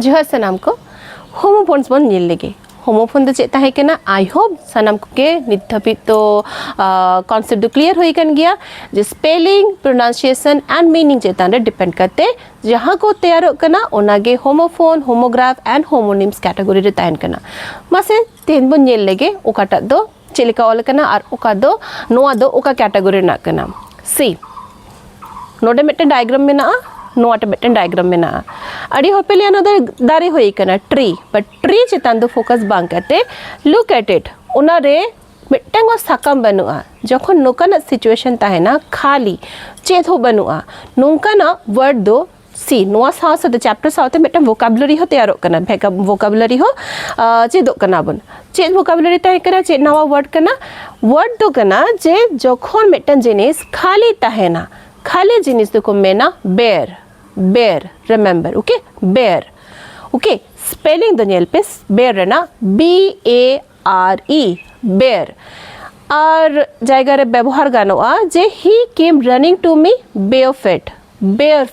जोहार सनाम को होमोफोन्स बन ᱧᱮᱞ लेगे होमोफोन दो चेता है कि ना आई होप सनाम के नित धाबी तो कॉन्सेप्ट क्लियर हुई कन गया जे स्पेलिंग प्रोनाउंसिएशन एंड मीनिंग चेता रे डिपेंड करते जहाँ को तैयार कना ओनागे homophone homograph and homonyms category रे तायन कना मासे तेन बन ᱧᱮᱞ लेगे ओकाटा दो चेलिका ऑल कना और ओका दो नोआ दो ओका कैटेगरी ना कना सी नोडे मिटन डायग्राम में ना नोट मिटन डायग्राम में ना अड़ी होपेलिया ना दारे होई कना ट्री बट ट्री चितान दो फोकस बांग करते लुक एट इट उना रे मिटन को साकम बनुआ जखन नोकाना सिचुएशन ताहेना खाली चेत हो बनुआ नोकाना वर्ड दो सी नोआ साथ द चैप्टर साथ मिटन वोकैबुलरी हो तैयार कना वोकैबुलरी हो चेदो कना बन चेद वोकैबुलरी ताहे कना चेद नवा वर्ड दो कना जे जखन मिटन जिनिस खाली ताहेना खाली जिनिस को मेना बेर बेर रिमेंबर ओके बेर ओके स्पेलिंग दो ᱧᱮᱞ पे बेर है ना BARE बेर और जायगा रे व्यवहार गानोआ जे he came running to me bare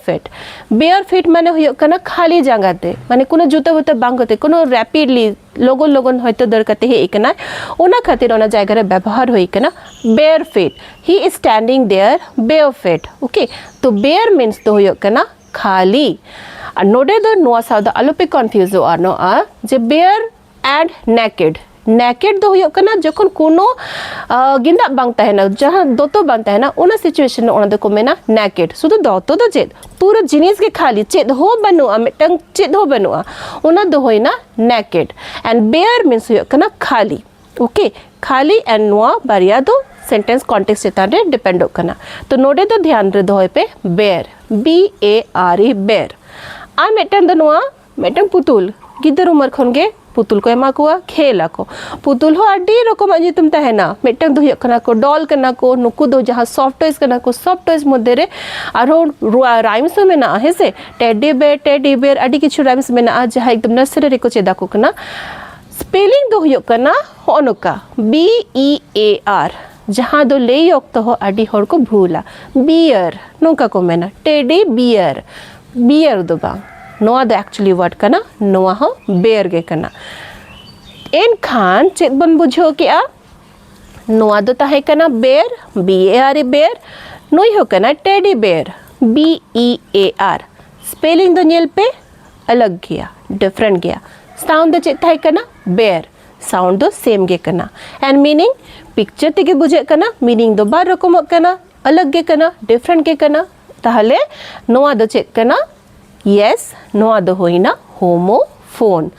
feet माने हुयो कना खाली जांगाते माने कोनो जुता बुता बांगते कोनो रैपिडली लोगन लोगन होयतो दरकते हे एकना ओना खातिर ओना जायगा रे व्यवहार होई कना bare feet he is standing there bare feet okay तो बेयर मीन्स तो हुयो कना खाली और नोडे दो नोआ साउद आलोपे कंफ्यूज हो आनो आ जे बेयर एंड नेकेड दो हुयो कना जखन कोनो गिंदा बांगता है ना जहां दोतो बांगता है ना ओना सिचुएशन ओना दो को मेना नेकेड सुदो दोतो दो चेद पूरा जिनिस के खाली चेद हो बनुआ मिटंग चेद हो बनुआ ओना दो होइना नेकेड एंड बेयर मीन्स हुयो कना खाली ओके खाली एंड नोआ बारिया दो सेंटेंस कॉन्टेक्स्ट चेतान रे डिपेंड कना तो नोडे दो ध्यान रे दोय पे बेयर BARE बेयर आ मिटन दो नोआ मिटंग पुतुल गिदर उमर खन गे पुतुल को एमा को खेला को पुतुल हो अडी रकम तुम तहना मिटंग दो कना को डॉल कना को नुकु दो जहां सॉफ्ट टॉयज कना को सॉफ्ट टॉयज मध्य रे आरो राइम्स में ना है से टेडी बेयर अडी किछु राइम्स में ना जहां एकदम नर्सरी को चेदा को कना स्पेलिंग दो कना होनका BEAR जहाँ दो ले तो हो अडी होर को भूला बियर नोका को मेना टेडी बियर दो बांग नोआ दो एक्चुअली वर्ड कना नोआ हो बेयर गे कना इन खान चेत बन बुझो क्या नोआ दो ताहे कना बेयर BARE बेयर नोई हो कना टेडी बेयर BEAR स्पेलिंग दो ᱧᱮᱞ पे अलग गया डिफरेंट गया साउंड दो चेत ताहे कना बेयर साउंड दो सेम गे कना एंड मीनिंग पिक्चर तेगे बुझे कना मीनिंग दो बार रकम कना अलग गे कना डिफरेंट गे कना ताहले नोआ दो चेत कना यस नोआ दो होइना होमोफोन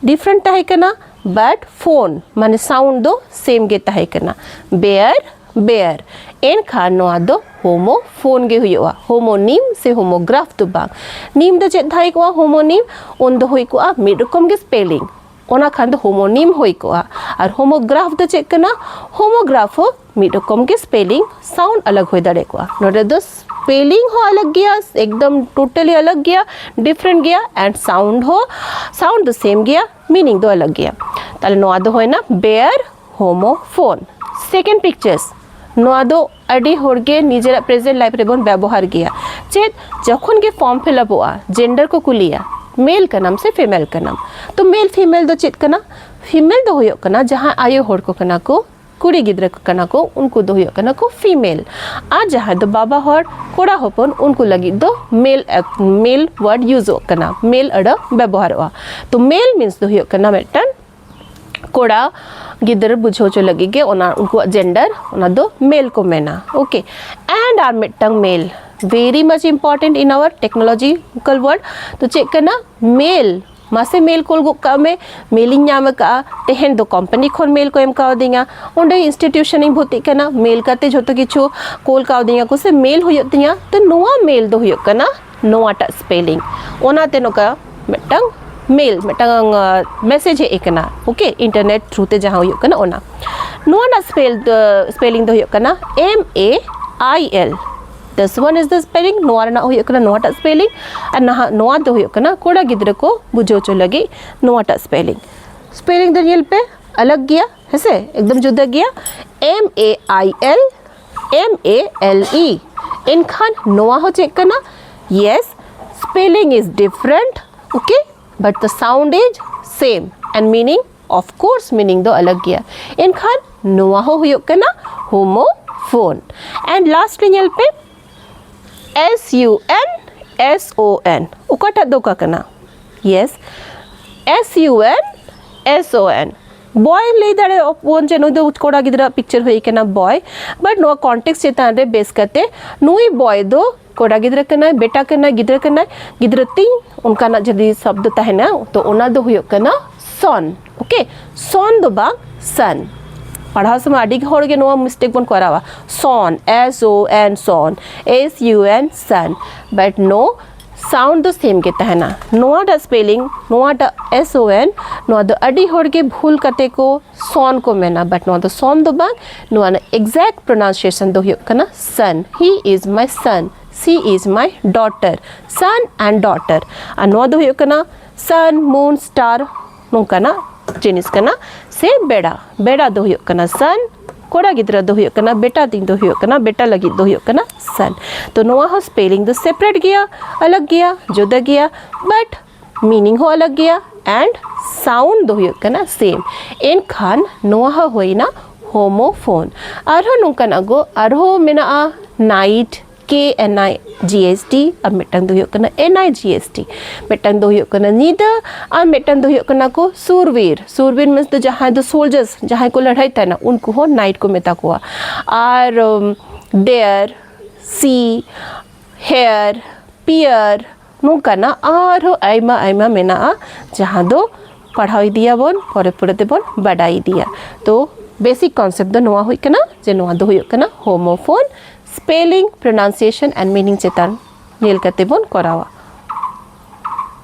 डिफरेंट ताहे कना बट फोन माने साउंड दो सेम गे ताहे कना बेयर एन खा नोआ दो होमोफोन गे हुआ होमोनिम से होमोग्राफ दो बांग निम दो चेत थाई को होमोनिम उन दो होई को मिड रकम गे स्पेलिंग ओना खान दो होमोनिम होई को और होमोग्राफ दो चेक कना होमोग्राफ हो मिड रकम के स्पेलिंग साउंड अलग होई दाड़े को नोडे दो स्पेलिंग हो अलग गया एकदम टोटली अलग गया डिफरेंट गया एंड साउंड दो सेम गया मीनिंग दो अलग गया ताले नोआ दो होय ना बेयर होमोफोन सेकंड पिक्चर्स नोआ दो अडी होरगे निजेरा प्रेजेंट लाइफ रे बन व्यवहार गया चेत जखन के फॉर्म फिलअप हुआ जेंडर को कुलिया मेल का नाम से फीमेल का नाम तो मेल फीमेल दो चेत कना फीमेल दो होयो कना जहां आयो होर को कना को कुड़ी गिद्र को कना को उनको दो होयो कना को फीमेल आ जहां दो बाबा होर कोड़ा होपन उनको लगी दो मेल वर्ड यूज हो कना मेल अड व्यवहार हुआ तो मेल मीन्स दो होयो कना मेटन कोड़ा गिद्र बुझो चो लगी गे ओना उनको जेंडर ओना दो मेल को मेना ओके एंड आर मेटंग mail very much important in our technological world तो चेक करना मेल मासे मेल कोल गुक्का में मेलिंग नाम का तेहन दो कंपनी खोन मेल को एम का दिंगा ओंडे इंस्टीट्यूशन इन भोती कना मेल काते जोतो किछु कोल का दिंगा को से मेल होय तिया तो नोआ मेल दो होय कना नोआटा स्पेलिंग ओना ते नोका मेटंग मेल मेटंग मैसेज है एकना ओके इंटरनेट थ्रू ते जहां होय कना ओना नोआटा स्पेलिंग दो होय कना MAIL This one is the spelling नोआ ना होय कना नोआटा स्पेलिंग और ना नोआ दो होय कना कोड़ा गिद्र को बुझो चो लगी नोआटा स्पेलिंग दो ᱧᱮᱞ पे अलग गया है से एकदम जुदा गया MAIL MALE इनखान नोआ हो चेक करना yes spelling is different okay but the sound is same and meaning of course meaning do alag gaya. Enkhan noa ho huyok kana homophone. And lastly nyel pe SUN ukata do ka kana. Yes, SUN boy lay dare one je no do koda gidra picture hoy kana boy, but no context chetan re base kate nui boy do कोड़ा गिद्रा कना बेटा कना गिद्रा तिंग उनका ना जदी शब्द तहना तो ओना दो हुयो कना son. Okay, son do bang son. पढ़ा समय आदि के होड़ के नोआ मिस्टेक बन करावा son, SON son, SUN son, but no sound the same के तहना नोआ दा spelling नोआ दा SON नोआ दा आदि होड़ के भूल कते को son को मेना, but नोआ दा son दो बang नोआ ना exact pronunciation दो हुयो कना son. He is my son. She is my daughter. Son and daughter. Anwa do kana sun, moon, star. Nung kana jenis kana se beda. Beda do kana sun. Koda gidra do kana beta ting do kana beta lagi do kana sun. तो नोआ हो spelling तो separate गया, अलग गया, जुदा गया, but meaning हो अलग गया and sound दो kana same. इन खान नोआ होई ना homophone. आरो नung kana go आरो मेना आ night KNIGST और मिटंग दो कना NIGST मिटंग दो कना neither और मिटंग दो कना को सूरवीर मीन्स तो जहाँ दो सोल्जर्स जहाँ को लड़ाई था ना उनको हो नाइट को मिता को और देयर सी हेयर पियर नु कना और हो आइमा मेना जहाँ दो पढ़ाई दिया बोन पूरे बोन बढ़ाई दिया. तो बेसिक कॉन्सेप्ट दो नोआ हुई कना जे नोआ दो हुई कना homophone spelling, pronunciation and meaning chetan nil kate bon korawa.